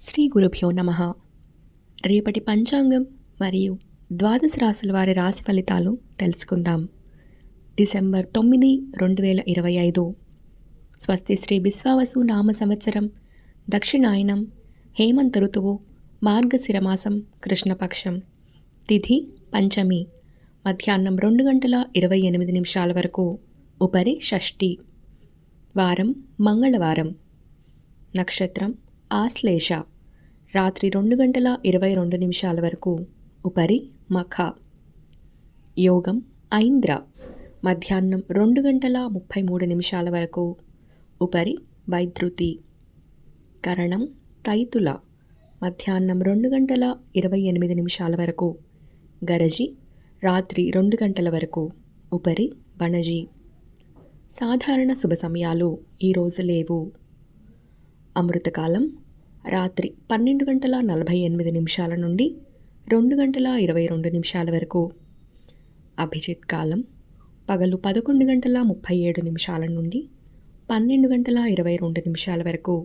శ్రీ గురుభ్యో నమః. రేపటి పంచాంగం మరియు ద్వాదశ రాశుల వారి రాశి ఫలితాలు తెలుసుకుందాం. డిసెంబర్ 9, 2025. స్వస్తి శ్రీ విశ్వావసు నామ సంవత్సరం, దక్షిణాయనం, హేమంత ఋతువు, మార్గశిర మాసం, కృష్ణపక్షం, తిథి పంచమి, మధ్యాహ్నం 2 గంటల 28 నిమిషాల వరకు, ఉపరి షష్ఠి, వారం మంగళవారం, నక్షత్రం ఆశ్లేష, రాత్రి 2 గంటల 22 నిమిషాల వరకు, ఉపరి మఖ, యోగం ఐంద్ర, మధ్యాహ్నం 2 గంటల 33 నిమిషాల వరకు, ఉపరి వైద్రుతి, కరణం తైతుల, మధ్యాహ్నం 2 గంటల 28 నిమిషాల వరకు, గరజి, రాత్రి 2 గంటల వరకు, ఉపరి వణజి. సాధారణ శుభ సమయాలు ఈరోజు లేవు. అమృతకాలం రాత్రి 12 గంటల 48 నిమిషాల నుండి 2 గంటల 22 నిమిషాల వరకు. అభిజిత్ కాలం పగలు 11 గంటల 37 నిమిషాల నుండి 12 గంటల 22 నిమిషాల వరకు.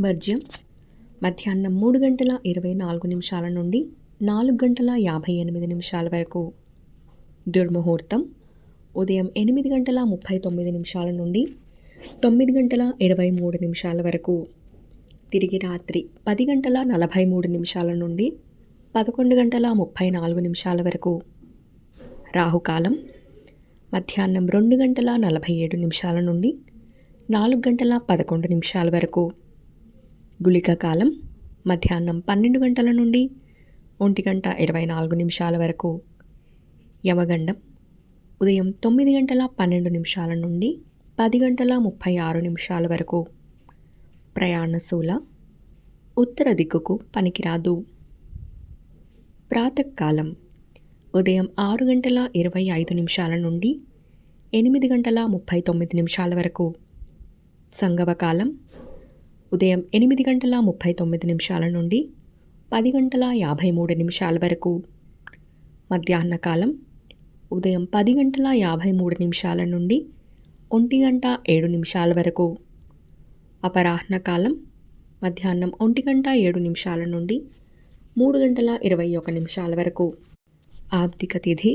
వర్జ్యం మధ్యాహ్నం 3 గంటల 24 నిమిషాల నుండి 4 గంటల 58 నిమిషాల వరకు. దుర్ముహూర్తం ఉదయం 8 గంటల 39 నిమిషాల నుండి 9 గంటల 23 నిమిషాల వరకు. తిరిగి రాత్రి 10 గంటల 43 నిమిషాల నుండి 11 గంటల 34 నిమిషాల వరకు. రాహుకాలం మధ్యాహ్నం 2 గంటల 47 నిమిషాల నుండి 4 గంటల 11 నిమిషాల వరకు. గుళిక కాలం మధ్యాహ్నం 12 గంటల నుండి 1 గంట 24 నిమిషాల వరకు. యమగండం ఉదయం 9 గంటల 12 నిమిషాల నుండి 10 గంటల 36 నిమిషాల వరకు. ప్రయాణశూల ఉత్తర దిక్కుకు పనికిరాదు. ప్రాతకాలం ఉదయం 6 గంటల 25 నిమిషాల నుండి 8 గంటల 39 నిమిషాల వరకు. సంగమకాలం ఉదయం 8 గంటల 39 నిమిషాల నుండి 10 గంటల 53 నిమిషాల వరకు. మధ్యాహ్న కాలం ఉదయం 10 గంటల 53 నిమిషాల నుండి 1 గంట 7 నిమిషాల వరకు. అపరాహ్న కాలం మధ్యాహ్నం 1 గంట 7 నిమిషాల నుండి 3 గంటల 21 నిమిషాల వరకు. ఆబ్దిక తిథి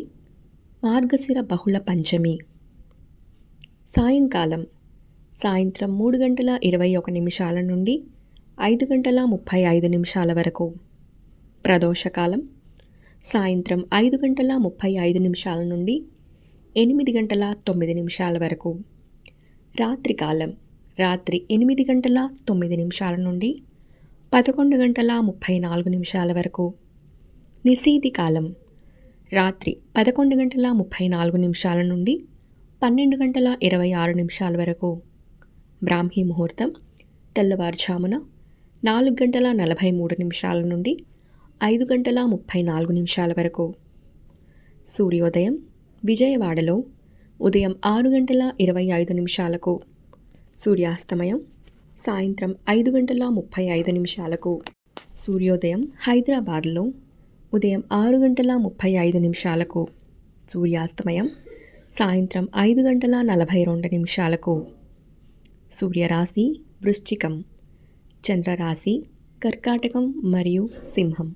మార్గశిర బహుళ పంచమి. సాయంకాలం సాయంత్రం 3 గంటల 21 నిమిషాల నుండి 5 గంటల 35 నిమిషాల వరకు. ప్రదోషకాలం సాయంత్రం 5 గంటల 35 నిమిషాల నుండి 8 గంటల 9 నిమిషాల వరకు. రాత్రికాలం రాత్రి 8 గంటల 9 నిమిషాల నుండి 11 గంటల 34 నిమిషాల వరకు. నిశీతి కాలం రాత్రి 11 గంటల 34 నిమిషాల నుండి 12 గంటల 26 నిమిషాల వరకు. బ్రాహ్మీ ముహూర్తం తెల్లవారుజామున 4 గంటల 43 నిమిషాల నుండి 5 గంటల 34 నిమిషాల వరకు. సూర్యోదయం విజయవాడలో ఉదయం 6 గంటల 25 నిమిషాలకు. సూర్యాస్తమయం సాయంత్రం 5 గంటల 35 నిమిషాలకు. సూర్యోదయం హైదరాబాద్లో ఉదయం 6 గంటల 35 నిమిషాలకు. సూర్యాస్తమయం సాయంత్రం 5 గంటల 42 నిమిషాలకు. సూర్యరాశి వృశ్చికం, చంద్రరాశి కర్కాటకం మరియు సింహం.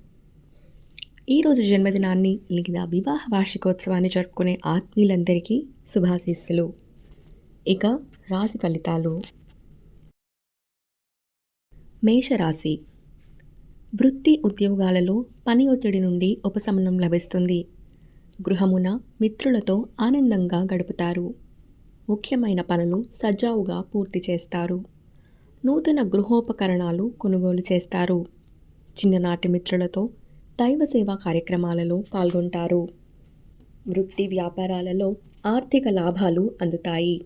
ఈరోజు జన్మదినాన్ని లేదా వివాహ వార్షికోత్సవాన్ని జరుపుకునే ఆత్మీయులందరికీ శుభాశీస్సులు. ఇక రాశి ఫలితాలు. మేషరాశి వృత్తి ఉద్యోగాలలో పని ఒత్తిడి నుండి ఉపశమనం లభిస్తుంది. గృహమున మిత్రులతో ఆనందంగా గడుపుతారు. ముఖ్యమైన పనులు సజావుగా పూర్తి చేస్తారు. నూతన గృహోపకరణాలు కొనుగోలు చేస్తారు. చిన్ననాటి మిత్రులతో దైవ సేవా కార్యక్రమాలలో పాల్గొంటారు. వృత్తి వ్యాపారాలలో ఆర్థిక లాభాలు అందుతాయి.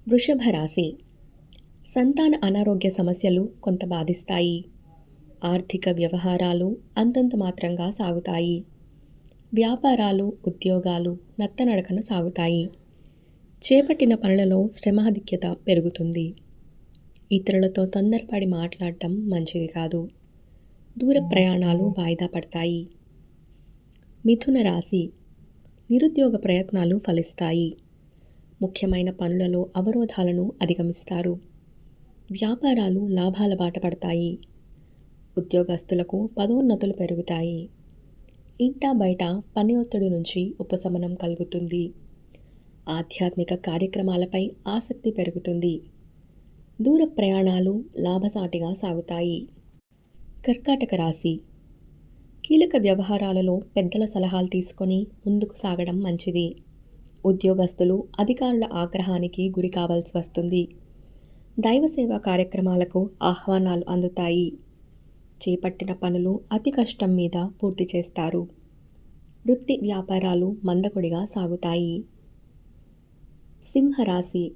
వృషభ రాశి సంతాన అనారోగ్య సమస్యలు కొంత బాధిస్తాయి. ఆర్థిక వ్యవహారాలు అంతంత మాత్రంగా సాగుతాయి. వ్యాపారాలు ఉద్యోగాలు నత్తనడకన సాగుతాయి. చేపట్టిన పనులలో శ్రమాధిక్యత పెరుగుతుంది. ఇతరులతో తొందరపడి మాట్లాడటం మంచిది కాదు. దూర ప్రయాణాలు వాయిదా పడతాయి. మిథున రాశి నిరుద్యోగ ప్రయత్నాలు ఫలిస్తాయి. ముఖ్యమైన పనులలో అవరోధాలను అధిగమిస్తారు. వ్యాపారాలు లాభాల బాట పడతాయి. ఉద్యోగస్తులకు పదోన్నతులు పెరుగుతాయి. ఇంటా బయట పని ఒత్తిడి నుంచి ఉపశమనం కలుగుతుంది. ఆధ్యాత్మిక కార్యక్రమాలపై ఆసక్తి పెరుగుతుంది. దూర ప్రయాణాలు లాభసాటిగా సాగుతాయి. కర్కాటక రాశి. కీలక వ్యవహారాలలో పెద్దల సలహాలు తీసుకొని ముందుకు సాగడం మంచిది. ఉద్యోగస్తులు అధికారుల ఆగ్రహానికి గురి కావాల్సి వస్తుంది. దైవసేవా కార్యక్రమాలకు ఆహ్వానాలు అందుతాయి. చేపట్టిన పనులు అతి కష్టం మీద పూర్తి చేస్తారు. వృత్తి వ్యాపారాలు మందకొడిగా సాగుతాయి. సింహరాశి.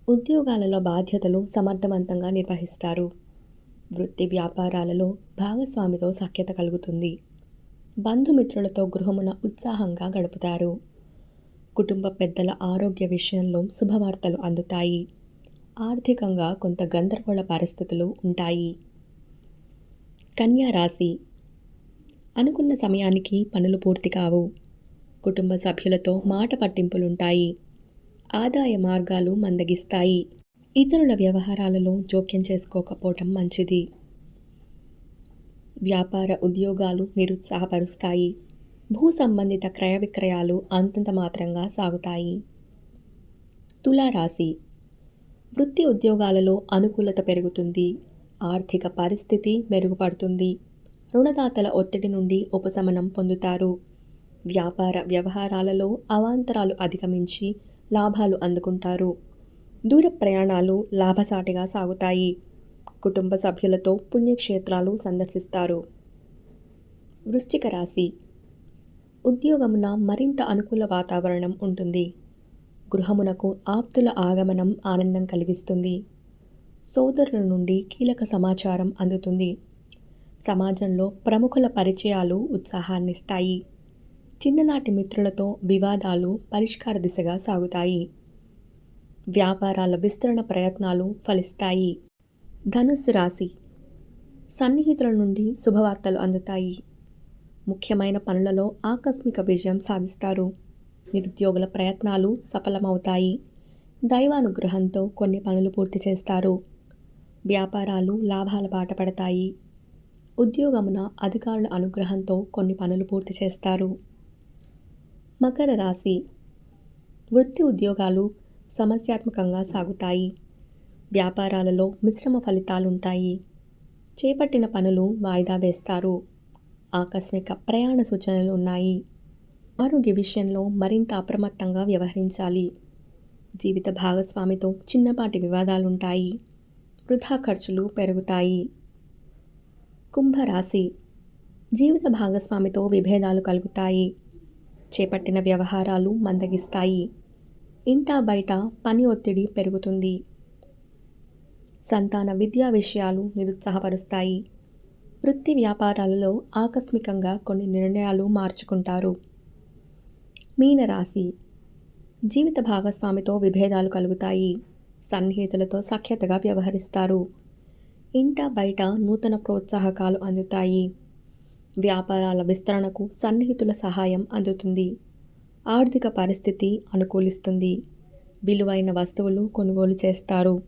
ఉద్యోగాలలో బాధ్యతలు సమర్థవంతంగా నిర్వహిస్తారు. వృత్తి వ్యాపారాలలో భాగస్వామితో సఖ్యత కలుగుతుంది. బంధుమిత్రులతో గృహమున ఉత్సాహంగా గడుపుతారు. కుటుంబ పెద్దల ఆరోగ్య విషయంలో శుభవార్తలు అందుతాయి. ఆర్థికంగా కొంత గందరగోళ పరిస్థితులు ఉంటాయి. కన్యా రాశి. అనుకున్న సమయానికి పనులు పూర్తి కావు. కుటుంబ సభ్యులతో మాట పట్టింపులుంటాయి. ఆదాయ మార్గాలు మందగిస్తాయి. ఇతరుల వ్యవహారాలలో జోక్యం చేసుకోకపోవటం మంచిది. వ్యాపార ఉద్యోగాలు నిరుత్సాహపరుస్తాయి. భూ సంబంధిత క్రయ విక్రయాలు అంతంత మాత్రంగా సాగుతాయి. తులారాశి. వృత్తి ఉద్యోగాలలో అనుకూలత పెరుగుతుంది. ఆర్థిక పరిస్థితి మెరుగుపడుతుంది. రుణదాతల ఒత్తిడి నుండి ఉపశమనం పొందుతారు. వ్యాపార వ్యవహారాలలో అవాంతరాలు అధిగమించి లాభాలు అందుకుంటారు. దూర ప్రయాణాలు లాభసాటిగా సాగుతాయి. కుటుంబ సభ్యులతో పుణ్యక్షేత్రాలు సందర్శిస్తారు. వృశ్చిక రాశి. ఉద్యోగమున మరింత అనుకూల వాతావరణం ఉంటుంది. గృహమునకు ఆప్తుల ఆగమనం ఆనందం కలిగిస్తుంది. సోదరుల నుండి కీలక సమాచారం అందుతుంది. సమాజంలో ప్రముఖుల పరిచయాలు ఉత్సాహాన్నిస్తాయి. చిన్ననాటి మిత్రులతో వివాదాలు పరిష్కార దిశగా సాగుతాయి. వ్యాపారాల విస్తరణ ప్రయత్నాలు ఫలిస్తాయి. ధనుస్సు రాశి. సన్నిహితుల నుండి శుభవార్తలు అందుతాయి. ముఖ్యమైన పనులలో ఆకస్మిక విజయం సాధిస్తారు. నిరుద్యోగుల ప్రయత్నాలు సఫలమవుతాయి. దైవానుగ్రహంతో కొన్ని పనులు పూర్తి చేస్తారు. వ్యాపారాలు లాభాల బాట పడతాయి. ఉద్యోగమున అధికారుల అనుగ్రహంతో కొన్ని పనులు పూర్తి చేస్తారు. మకర రాశి. వృత్తి ఉద్యోగాలు సమస్యాత్మకంగా సాగుతాయి. వ్యాపారాలలో మిశ్రమ ఫలితాలుంటాయి. చేపట్టిన పనులు వాయిదా వేస్తారు. ఆకస్మిక ప్రయాణ సూచనలు ఉన్నాయి. ఆరోగ్య విషయంలో మరింత అప్రమత్తంగా వ్యవహరించాలి. జీవిత భాగస్వామితో చిన్నపాటి వివాదాలుంటాయి. వృధా ఖర్చులు పెరుగుతాయి. కుంభరాశి. జీవిత భాగస్వామితో విభేదాలు కలుగుతాయి. చేపట్టిన వ్యవహారాలు మందగిస్తాయి. ఇంటా బయట పని ఒత్తిడి పెరుగుతుంది. సంతాన విద్యా విషయాలు నిరుత్సాహపరుస్తాయి. వృత్తి వ్యాపారాలలో ఆకస్మికంగా కొన్ని నిర్ణయాలు మార్చుకుంటారు. మీనరాశి. జీవిత భాగస్వామితో విభేదాలు కలుగుతాయి. సన్నిహితులతో సఖ్యతగా వ్యవహరిస్తారు. ఇంటా బయట నూతన ప్రోత్సాహకాలు అందుతాయి. వ్యాపారాల విస్తరణకు సన్నిహితుల సహాయం అందుతుంది. ఆర్థిక పరిస్థితి అనుకూలిస్తుంది. విలువైన వస్తువులు కొనుగోలు చేస్తారు.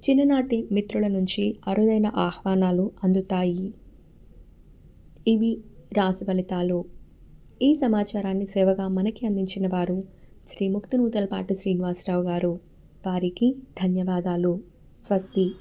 చిన్ననాటి మిత్రుల నుంచి అరుదైన ఆహ్వానాలు అందుతాయి. ఇవి రాశి ఫలితాలు. ఈ సమాచారాన్ని సేవగా మనకి అందించిన వారు శ్రీ ముక్తినూతలపాటి శ్రీనివాసరావు గారు. వారికి ధన్యవాదాలు. స్వస్తి.